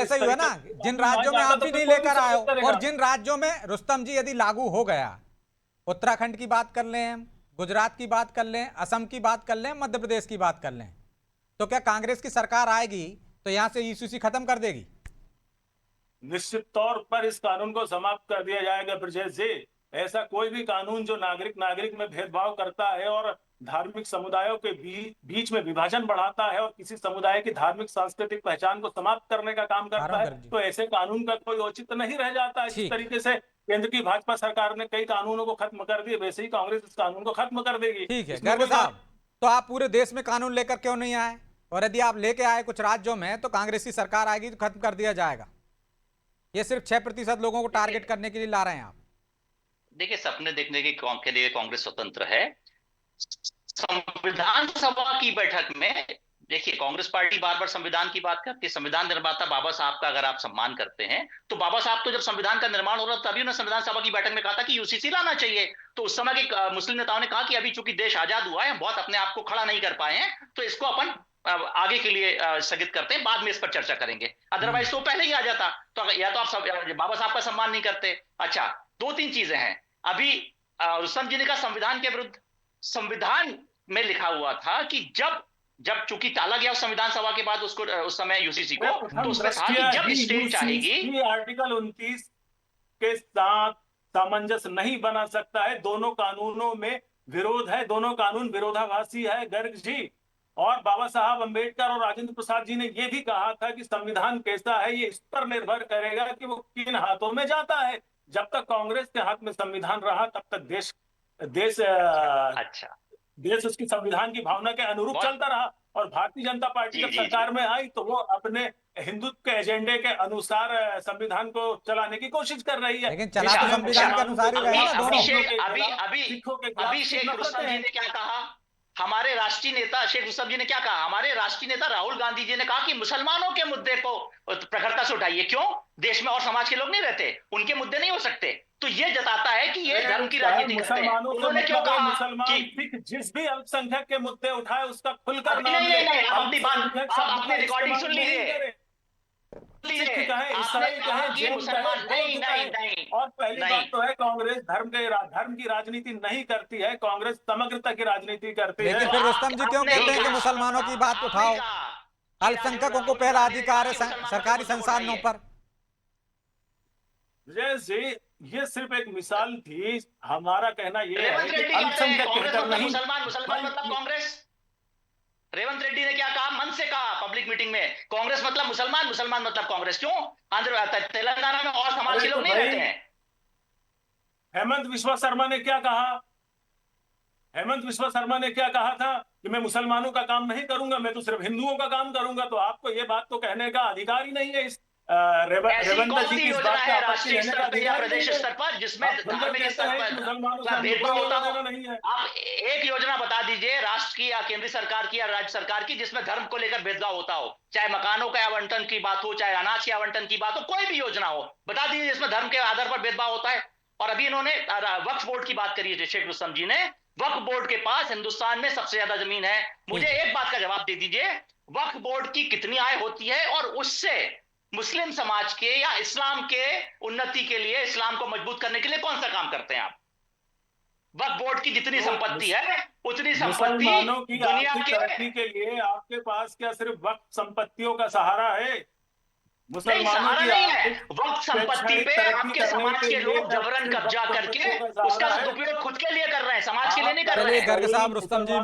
ऐसा ही हुआ ना, जिन राज्यों में आप भी नहीं लेकर आए हो और जिन राज्यों में रुस्तम जी यदि लागू हो गया, उत्तराखंड की बात कर लें, गुजरात की बात कर लें, असम की बात कर लें, मध्य प्रदेश की बात कर लें, तो क्या कांग्रेस की सरकार आएगी तो यहां से ईसीसी खत्म कर देगी? निश्चित तौर पर इस कानून को समाप्त कर दिया जाएगा ब्रजेश जी। ऐसा कोई भी कानून जो नागरिक नागरिक में भेदभाव करता है और धार्मिक समुदायों के बीच में विभाजन बढ़ाता है और किसी समुदाय की धार्मिक सांस्कृतिक पहचान को समाप्त करने का काम करता है, तो ऐसे कानून का कोई औचित्य नहीं रह जाता है। जिस तरीके से केंद्र की भाजपा सरकार ने कई कानूनों को खत्म कर दिए, वैसे ही कांग्रेस इस कानून को खत्म कर देगी। ठीक है गर्ग साहब, तो आप पूरे देश में कानून लेकर क्यों नहीं आए? और यदि आप लेके आए कुछ राज्यों में तो कांग्रेस की सरकार आएगी तो खत्म कर दिया जाएगा। ये सिर्फ 6% लोगों को टारगेट करने के लिए ला रहे हैं आप। देखिए, सपने देखने के लिए कांग्रेस स्वतंत्र है। संविधान सभा की बैठक में देखिए, कांग्रेस पार्टी बार बार संविधान की बात करती है। संविधान निर्माता बाबा साहब का अगर आप सम्मान करते हैं तो बाबा साहब तो जब संविधान का निर्माण हो रहा था तभी उन्होंने संविधान सभा की बैठक में कहा था कि यूसीसी लाना चाहिए। तो उस समय के मुस्लिम नेताओं ने कहा कि अभी चूंकि देश आजाद हुआ है, हम बहुत अपने आप को खड़ा नहीं कर पाए हैं, तो इसको अपन आगे के लिए स्थगित करते हैं, बाद में इस पर चर्चा करेंगे। अदरवाइज तो पहले ही आ जाता। तो या तो आप बाबा साहब का सम्मान नहीं करते। अच्छा, 2-3 चीजें हैं। अभी रुस्तम जी ने कहा संविधान के विरुद्ध। संविधान में लिखा हुआ था कि जब चूंकि टाला गया संविधान सभा के बाद उसको, उस समय यूसीसी को, तो उसमें था कि जब स्टेट चाहेगी, आर्टिकल 29 के साथ सामंजस्य नहीं बना सकता है। दोनों कानूनों में विरोध है, दोनों कानून विरोधाभासी है गर्ग जी। और बाबा साहब अंबेडकर और राजेंद्र प्रसाद जी ने यह भी कहा था कि संविधान कैसा है ये इस पर निर्भर करेगा कि वो किन हाथों में जाता है। जब तक कांग्रेस के हाथ में संविधान रहा तब तक देश उसकी संविधान की भावना के अनुरूप चलता रहा। और भारतीय जनता पार्टी जब सरकार में आई तो वो अपने हिंदुत्व के एजेंडे के अनुसार संविधान को चलाने की कोशिश कर रही है। लेकिन चला तो संविधान के अनुसार ही रहेगा ना। अभी शेख रुस्तम जी ने क्या कहा? हमारे राष्ट्रीय नेता शेख रुस्तम जी ने क्या कहा? हमारे राष्ट्रीय नेता राहुल गांधी जी ने कहा कि मुसलमानों के मुद्दे को प्रखरता से उठाइए। क्यों? देश में और समाज के लोग नहीं रहते, उनके मुद्दे नहीं हो सकते। तो ये जताता है कि ये धर्म की राजनीति करते हैं। उन्होंने क्यों कहा मुसलमान जिस भी अल्पसंख्यक के मुद्दे उठाए उसका खुलकर नाम ले। आप अपनी रिकॉर्डिंग सुन लीजिए। और पहली बात तो है कांग्रेस धर्म की राजनीति नहीं करती है, कांग्रेस समग्रता की राजनीति करती है। लेकिन फिर रुस्तम जी क्यों कहते हैं कि मुसलमानों की बात उठाओ? अल्पसंख्यकों को पहला अधिकार है सरकारी संसाधनों पर। जी, ये सिर्फ एक मिसाल थी। हमारा कहना यह है कि अल्पसंख्यक कहकर नहीं, मुसलमान मतलब कांग्रेस। रेवंत रेड्डी ने क्या कहा? मन से कहा पब्लिक मीटिंग में, कांग्रेस मतलब मुसलमान, मुसलमान मतलब कांग्रेस। क्यों? तेलंगाना में और समाज के लोग नहीं रहते हैं। हेमंत विश्व शर्मा ने क्या कहा? हेमंत विश्व शर्मा ने क्या कहा था कि मैं मुसलमानों का काम नहीं करूंगा, मैं तो सिर्फ हिंदुओं का काम करूंगा। तो आपको ये बात तो कहने का अधिकार ही नहीं है इस रेवंत जी की इस बात का राष्ट्रीय स्तर पर या प्रदेश स्तर पर जिसमें धार्मिक स्तर पर भेदभाव होता हो। आप एक योजना बता दीजिए, राष्ट्र की या केंद्रीय सरकार की या राज्य सरकार की, जिसमें धर्म को लेकर भेदभाव होता हो। चाहे मकानों का आवंटन की बात हो, चाहे अनाज के आवंटन की बात हो, कोई भी योजना हो, बता दीजिए जिसमें धर्म के आधार पर भेदभाव होता है। और अभी इन्होंने वक्फ बोर्ड की बात करी है शेख रुस्तम जी ने। वक्फ बोर्ड के पास हिंदुस्तान में सबसे ज्यादा जमीन है। मुझे एक बात का जवाब दे दीजिए, वक्फ बोर्ड की कितनी आय होती है और उससे मुस्लिम समाज के या इस्लाम के उन्नति के लिए, इस्लाम को मजबूत करने के लिए कौन सा काम करते हैं आप? वक्फ बोर्ड की जितनी संपत्ति है उतनी संपत्ति दुनिया के लिए आपके पास क्या सिर्फ वक्फ संपत्तियों का सहारा है? मुसलमानों की नहीं है। वक्फ संपत्ति पे आपके समाज के लोग जबरन कब्जा करके उसका सदुपयोग खुद के लिए कर रहे हैं, समाज के लिए नहीं कर रहे हैं। गर्ग साहब, रुस्तम जी